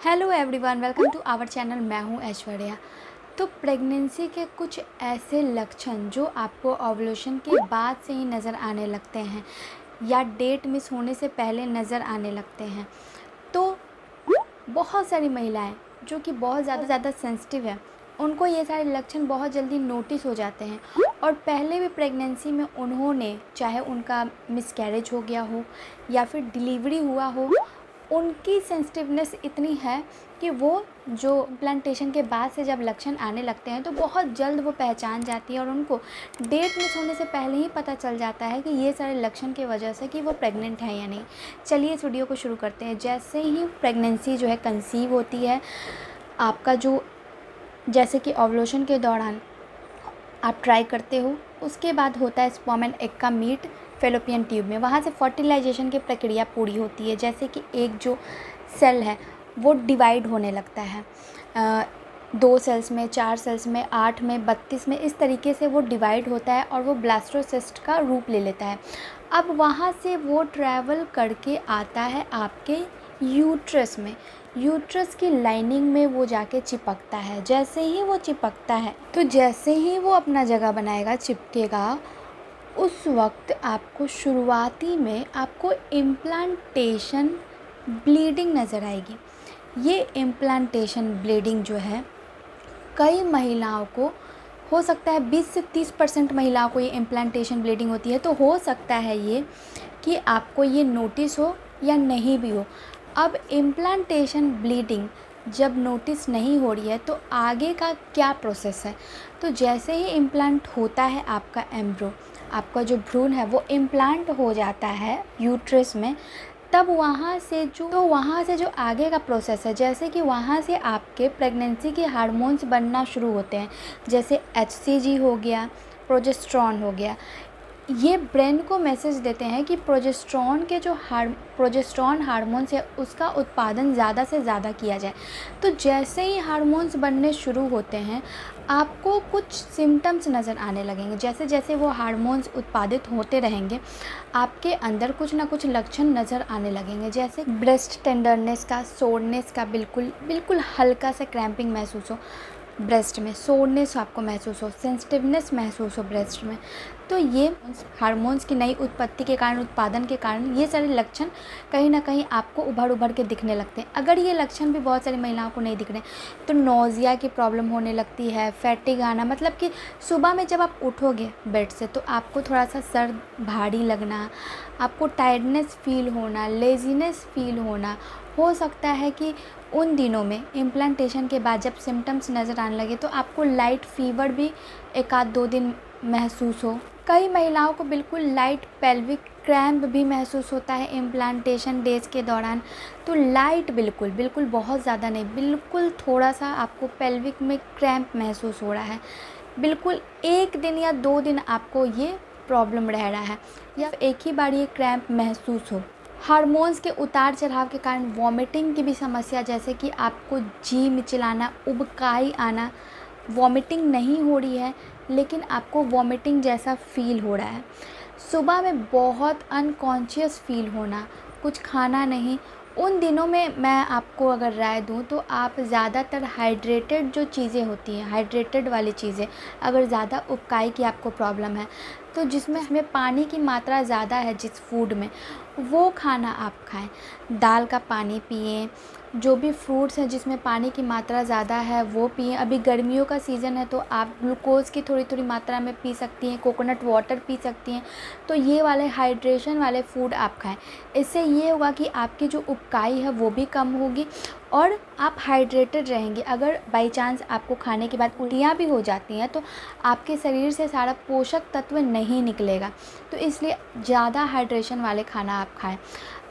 Hello everyone, welcome to our channel. मैं हूं ऐश्वर्या। तो प्रेगनेंसी के कुछ ऐसे लक्षण जो आपको ओव्यूलेशन के बाद से ही नज़र आने लगते हैं या डेट मिस होने से पहले नज़र आने लगते हैं। तो बहुत सारी महिलाएं जो कि बहुत ज़्यादा सेंसिटिव है, उनको ये सारे लक्षण बहुत जल्दी नोटिस हो जाते हैं और पहले भी प्रेगनेंसी में उन्होंने, चाहे उनका मिसकैरेज हो गया हो या फिर डिलीवरी हुआ हो, उनकी सेंसिटिवनेस इतनी है कि वो जो इम्प्लांटेशन के बाद से जब लक्षण आने लगते हैं तो बहुत जल्द वो पहचान जाती है और उनको डेट मिस होने से पहले ही पता चल जाता है कि ये सारे लक्षण की वजह से कि वो प्रेग्नेंट है या नहीं। चलिए इस वीडियो को शुरू करते हैं। जैसे ही प्रेगनेंसी जो है कंसीव होती है, आपका जो जैसे कि ओव्यूलेशन के दौरान आप ट्राई करते हो, उसके बाद होता है स्पर्म एंड एग का मीट फैलोपियन ट्यूब में। वहाँ से फर्टिलाइजेशन की प्रक्रिया पूरी होती है। जैसे कि एक जो सेल है वो डिवाइड होने लगता है 2 सेल्स में, 4 सेल्स में, 8 में, 32 में, इस तरीके से वो डिवाइड होता है और वो ब्लास्टोसिस्ट का रूप ले लेता है। अब वहाँ से वो ट्रैवल करके आता है आपके यूट्रस में। यूट्रस की लाइनिंग में वो जाके चिपकता है। जैसे ही वो चिपकता है तो जैसे ही वो अपना जगह बनाएगा, चिपकेगा, उस वक्त आपको शुरुआती में आपको इम्प्लांटेशन ब्लीडिंग नज़र आएगी। ये इम्प्लांटेशन ब्लीडिंग जो है, कई महिलाओं को हो सकता है 20 से 30% महिलाओं को ये इम्प्लांटेशन ब्लीडिंग होती है। तो हो सकता है ये कि आपको ये नोटिस हो या नहीं भी हो। अब इम्प्लांटेशन ब्लीडिंग जब नोटिस नहीं हो रही है तो आगे का क्या प्रोसेस है। तो जैसे ही इम्प्लांट होता है आपका एम्ब्रो, आपका जो भ्रूण है वो इम्प्लांट हो जाता है यूट्रस में, तब वहाँ से जो आगे का प्रोसेस है, जैसे कि वहाँ से आपके प्रेगनेंसी के हार्मोन्स बनना शुरू होते हैं। जैसे HCG हो गया, प्रोजेस्टेरॉन हो गया। ये ब्रेन को मैसेज देते हैं कि प्रोजेस्टेरॉन हार्मोन्स है, उसका उत्पादन ज़्यादा से ज़्यादा किया जाए। तो जैसे ही हार्मोन्स बनने शुरू होते हैं, आपको कुछ सिम्टम्स नज़र आने लगेंगे। जैसे जैसे वो हार्मोन्स उत्पादित होते रहेंगे, आपके अंदर कुछ ना कुछ लक्षण नज़र आने लगेंगे। जैसे ब्रेस्ट टेंडरनेस का, सोरनेस का, बिल्कुल हल्का सा क्रैम्पिंग महसूस हो ब्रेस्ट में, सोरनेस आपको महसूस हो, सेंसिटिवनेस महसूस हो ब्रेस्ट में। तो ये हार्मोन्स की नई उत्पत्ति के कारण, उत्पादन के कारण ये सारे लक्षण कहीं ना कहीं आपको उभर के दिखने लगते हैं। अगर ये लक्षण भी बहुत सारी महिलाओं को नहीं दिख रहे तो नोज़िया की प्रॉब्लम होने लगती है, फैटिग आना, मतलब कि सुबह में जब आप उठोगे बेड से तो आपको थोड़ा सा सर भारी लगना, आपको टायर्डनेस फील होना, लेज़ीनेस फील होना। हो सकता है कि उन दिनों में इम्प्लांटेशन के बाद जब सिम्टम्स नज़र आने लगे तो आपको लाइट फीवर भी 1-2 दिन महसूस हो। कई महिलाओं को बिल्कुल लाइट पेल्विक क्रैम्प भी महसूस होता है इम्प्लांटेशन डेज के दौरान। तो लाइट बिल्कुल बहुत ज़्यादा नहीं, बिल्कुल थोड़ा सा आपको पेल्विक में क्रैम्प महसूस हो रहा है। बिल्कुल 1 दिन या 2 दिन आपको ये प्रॉब्लम रह रहा है या एक ही बार ये क्रैम्प महसूस हो। हार्मोन्स के उतार चढ़ाव के कारण वॉमिटिंग की भी समस्या, जैसे कि आपको जी मिचलाना, उबकाई आना, वॉमिटिंग नहीं हो रही है लेकिन आपको वॉमिटिंग जैसा फ़ील हो रहा है। सुबह में बहुत अनकॉन्शियस फ़ील होना, कुछ खाना नहीं। उन दिनों में मैं आपको अगर राय दूं तो आप ज़्यादातर हाइड्रेटेड जो चीज़ें होती हैं, हाइड्रेटेड वाली चीज़ें, अगर ज़्यादा उबकाई की आपको प्रॉब्लम है तो जिसमें पानी की मात्रा ज़्यादा है, जिस फूड में, वो खाना आप खाएं। दाल का पानी पिएं, जो भी फ्रूट्स हैं जिसमें पानी की मात्रा ज़्यादा है वो पिएं। अभी गर्मियों का सीज़न है तो आप ग्लूकोज़ की थोड़ी मात्रा में पी सकती हैं, कोकोनट वाटर पी सकती हैं। तो ये वाले हाइड्रेशन वाले फूड आप खाएं। इससे ये होगा कि आपकी जो उबकाई है वो भी कम होगी और आप हाइड्रेटेड रहेंगे। अगर बाई चांस आपको खाने के बाद उल्टियाँ भी हो जाती हैं तो आपके शरीर से सारा पोषक तत्व नहीं निकलेगा। तो इसलिए ज़्यादा हाइड्रेशन वाले खाना आप खाएं।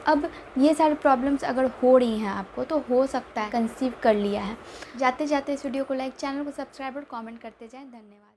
अब ये सारी प्रॉब्लम्स अगर हो रही हैं आपको तो हो सकता है कंसीव कर लिया है। जाते जाते इस वीडियो को लाइक, चैनल को सब्सक्राइब और कमेंट करते जाएं। धन्यवाद।